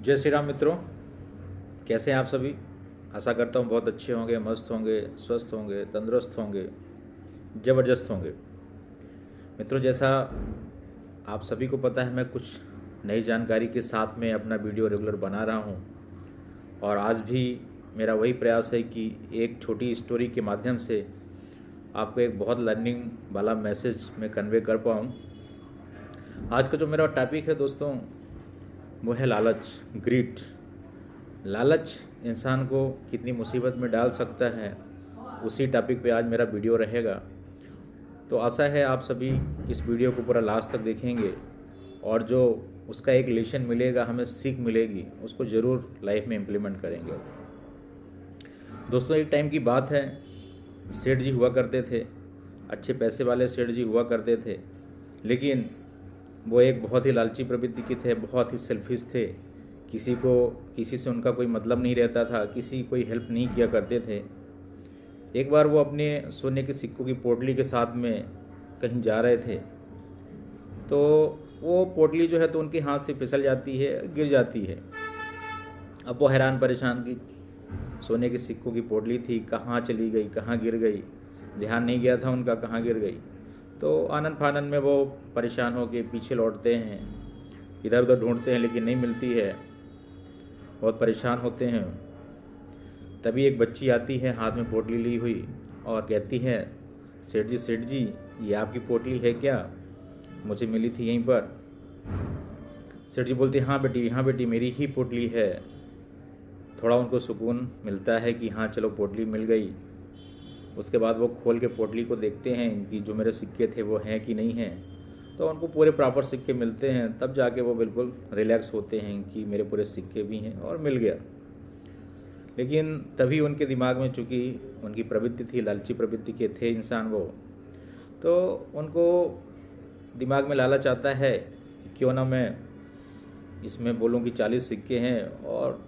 जय श्री राम मित्रों। कैसे हैं आप सभी। आशा करता हूँ बहुत अच्छे होंगे, मस्त होंगे, स्वस्थ होंगे, तंदुरुस्त होंगे, ज़बरदस्त होंगे। मित्रों, जैसा आप सभी को पता है, मैं कुछ नई जानकारी के साथ में अपना वीडियो रेगुलर बना रहा हूँ और आज भी मेरा वही प्रयास है कि एक छोटी स्टोरी के माध्यम से आपको एक बहुत लर्निंग वाला मैसेज मैं कन्वे कर पाऊँ। आज का जो मेरा टॉपिक है दोस्तों, वो है लालच, ग्रीड। लालच इंसान को कितनी मुसीबत में डाल सकता है, उसी टॉपिक पे आज मेरा वीडियो रहेगा। तो आशा है आप सभी इस वीडियो को पूरा लास्ट तक देखेंगे और जो उसका एक लेसन मिलेगा, हमें सीख मिलेगी, उसको ज़रूर लाइफ में इम्प्लीमेंट करेंगे। दोस्तों, एक टाइम की बात है, सेठ जी हुआ करते थे, अच्छे पैसे वाले सेठ जी हुआ करते थे, लेकिन वो एक बहुत ही लालची प्रवृत्ति के थे, बहुत ही सेल्फिश थे। किसी से उनका कोई मतलब नहीं रहता था, किसी कोई हेल्प नहीं किया करते थे। एक बार वो अपने सोने के सिक्कों की पोटली के साथ में कहीं जा रहे थे, तो वो पोटली जो है तो उनके हाथ से फिसल जाती है, गिर जाती है। अब वो हैरान परेशान कि सोने के सिक्कों की पोटली थी, कहाँ चली गई, कहाँ गिर गई, ध्यान नहीं गया था उनका कहाँ गिर गई। तो आनन फानन में वो परेशान होकर पीछे लौटते हैं, इधर उधर ढूंढते हैं लेकिन नहीं मिलती है, बहुत परेशान होते हैं। तभी एक बच्ची आती है हाथ में पोटली ली हुई और कहती है, सेठ जी, ये आपकी पोटली है क्या? मुझे मिली थी यहीं पर। सेठ जी बोलते हैं, हाँ बेटी मेरी ही पोटली है। थोड़ा उनको सुकून मिलता है कि हाँ चलो पोटली मिल गई। उसके बाद वो खोल के पोटली को देखते हैं कि जो मेरे सिक्के थे वो हैं कि नहीं हैं। तो उनको पूरे प्रॉपर सिक्के मिलते हैं, तब जाके वो बिल्कुल रिलैक्स होते हैं कि मेरे पूरे सिक्के भी हैं और मिल गया। लेकिन तभी उनके दिमाग में, चूँकि उनकी प्रवृत्ति थी, लालची प्रवृत्ति के थे इंसान वो, तो उनको दिमाग में लालच आता है कि क्यों ना मैं इसमें बोलूं कि 40 सिक्के हैं और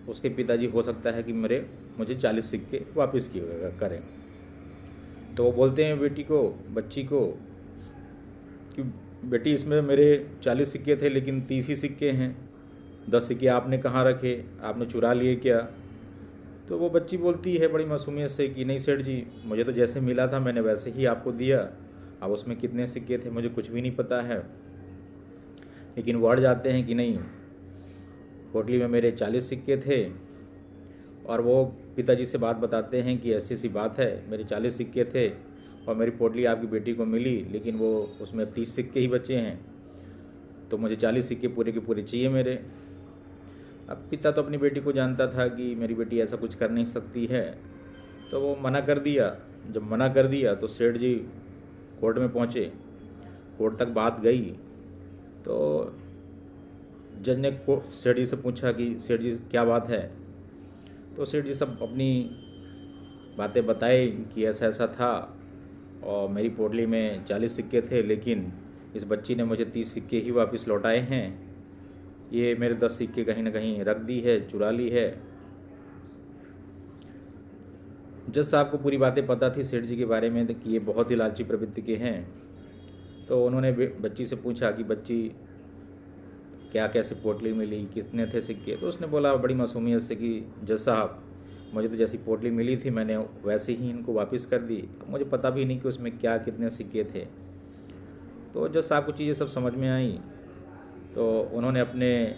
उसके पिताजी हो सकता है कि मुझे 40 सिक्के वापस किए करें। तो वो बोलते हैं बच्ची को कि बेटी इसमें मेरे 40 सिक्के थे लेकिन 30 ही सिक्के हैं, 10 सिक्के आपने कहाँ रखे, आपने चुरा लिए क्या? तो वो बच्ची बोलती है बड़ी मासूमियत से कि नहीं सेठ जी, मुझे तो जैसे मिला था मैंने वैसे ही आपको दिया, अब उसमें कितने सिक्के थे मुझे कुछ भी नहीं पता है। लेकिन वो अड़ जाते हैं कि नहीं, पोटली में मेरे 40 सिक्के थे। और वो पिताजी से बात बताते हैं कि ऐसी सी बात है, मेरे 40 सिक्के थे और मेरी पोटली आपकी बेटी को मिली, लेकिन वो उसमें 30 सिक्के ही बचे हैं, तो मुझे 40 सिक्के पूरे के पूरे चाहिए मेरे। अब पिता तो अपनी बेटी को जानता था कि मेरी बेटी ऐसा कुछ कर नहीं सकती है, तो वो मना कर दिया। जब मना कर दिया तो सेठ जी कोर्ट में पहुँचे, कोर्ट तक बात गई। तो जज ने सेठ जी से पूछा कि सेठ जी क्या बात है? तो सेठ जी सब अपनी बातें बताए कि ऐसा ऐसा था और मेरी पोटली में 40 सिक्के थे, लेकिन इस बच्ची ने मुझे 30 सिक्के ही वापस लौटाए हैं। ये मेरे 10 सिक्के कहीं ना कहीं रख दी है, चुरा ली है। जज साहब को पूरी बातें पता थी सेठ जी के बारे में कि ये बहुत ही लालची प्रवृत्ति के हैं। तो उन्होंने बच्ची से पूछा कि बच्ची क्या कैसे पोटली मिली, कितने थे सिक्के? तो उसने बोला बड़ी मासूमियत से कि जज साहब, मुझे तो जैसी पोटली मिली थी मैंने वैसे ही इनको वापस कर दी, मुझे पता भी नहीं कि उसमें क्या कितने सिक्के थे। तो जज साहब को चीज़ें सब समझ में आई, तो उन्होंने अपने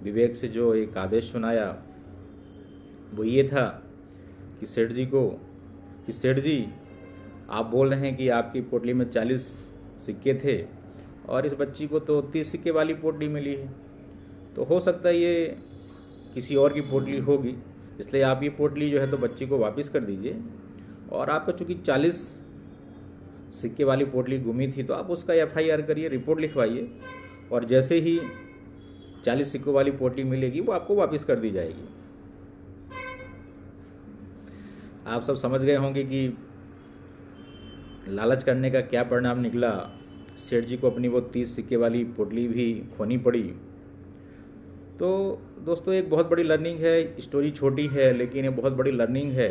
विवेक से जो एक आदेश सुनाया वो ये था कि सेठ जी आप बोल रहे हैं कि आपकी पोटली में 40 सिक्के थे और इस बच्ची को तो 30 सिक्के वाली पोटली मिली है, तो हो सकता है ये किसी और की पोटली होगी, इसलिए आप ये पोटली जो है तो बच्ची को वापस कर दीजिए। और आपका चूँकि 40 सिक्के वाली पोटली गुमी थी, तो आप उसका FIR करिए, रिपोर्ट लिखवाइए, और जैसे ही 40 सिक्कों वाली पोटली मिलेगी वो आपको वापस कर दी जाएगी। आप सब समझ गए होंगे कि लालच करने का क्या परिणाम निकला। सेठ जी को अपनी वो 30 सिक्के वाली पोटली भी खोनी पड़ी। तो दोस्तों, एक बहुत बड़ी लर्निंग है, स्टोरी छोटी है लेकिन ये बहुत बड़ी लर्निंग है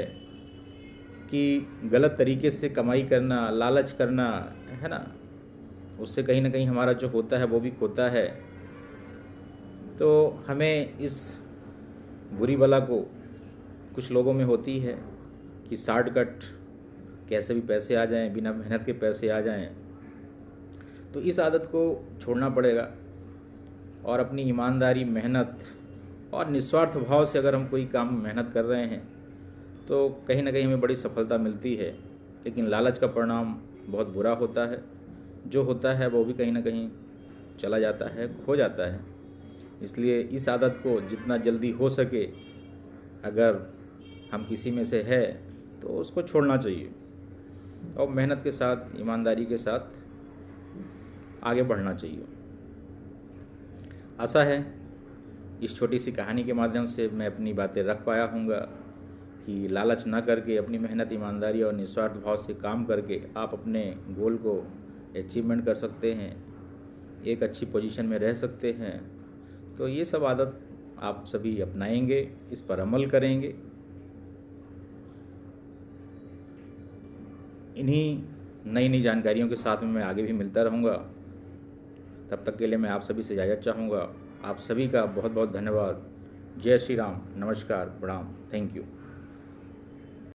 कि गलत तरीके से कमाई करना, लालच करना, है ना, उससे कहीं ना कहीं हमारा जो होता है वो भी खोता है। तो हमें इस बुरी बला को कुछ लोगों में होती है कि शॉर्टकट कैसे भी पैसे आ जाएं, बिना मेहनत के पैसे आ जाएं। तो इस आदत को छोड़ना पड़ेगा और अपनी ईमानदारी, मेहनत और निस्वार्थ भाव से अगर हम कोई काम मेहनत कर रहे हैं तो कहीं ना कहीं हमें बड़ी सफलता मिलती है। लेकिन लालच का परिणाम बहुत बुरा होता है, जो होता है वो भी कहीं ना कहीं चला जाता है, खो जाता है। इसलिए इस आदत को जितना जल्दी हो सके अगर हम किसी में से है तो उसको छोड़ना चाहिए और मेहनत के साथ, ईमानदारी के साथ आगे बढ़ना चाहिए। आशा है इस छोटी सी कहानी के माध्यम से मैं अपनी बातें रख पाया हूँगा कि लालच ना करके अपनी मेहनत, ईमानदारी और निस्वार्थ भाव से काम करके आप अपने गोल को अचीवमेंट कर सकते हैं, एक अच्छी पोजीशन में रह सकते हैं। तो ये सब आदत आप सभी अपनाएंगे, इस पर अमल करेंगे। इन्हीं नई नई जानकारियों के साथ में मैं आगे भी मिलता रहूँगा। तब तक के लिए मैं आप सभी से इजाज़त चाहूँगा। आप सभी का बहुत बहुत धन्यवाद। जय श्री राम, नमस्कार, प्रणाम, थैंक यू।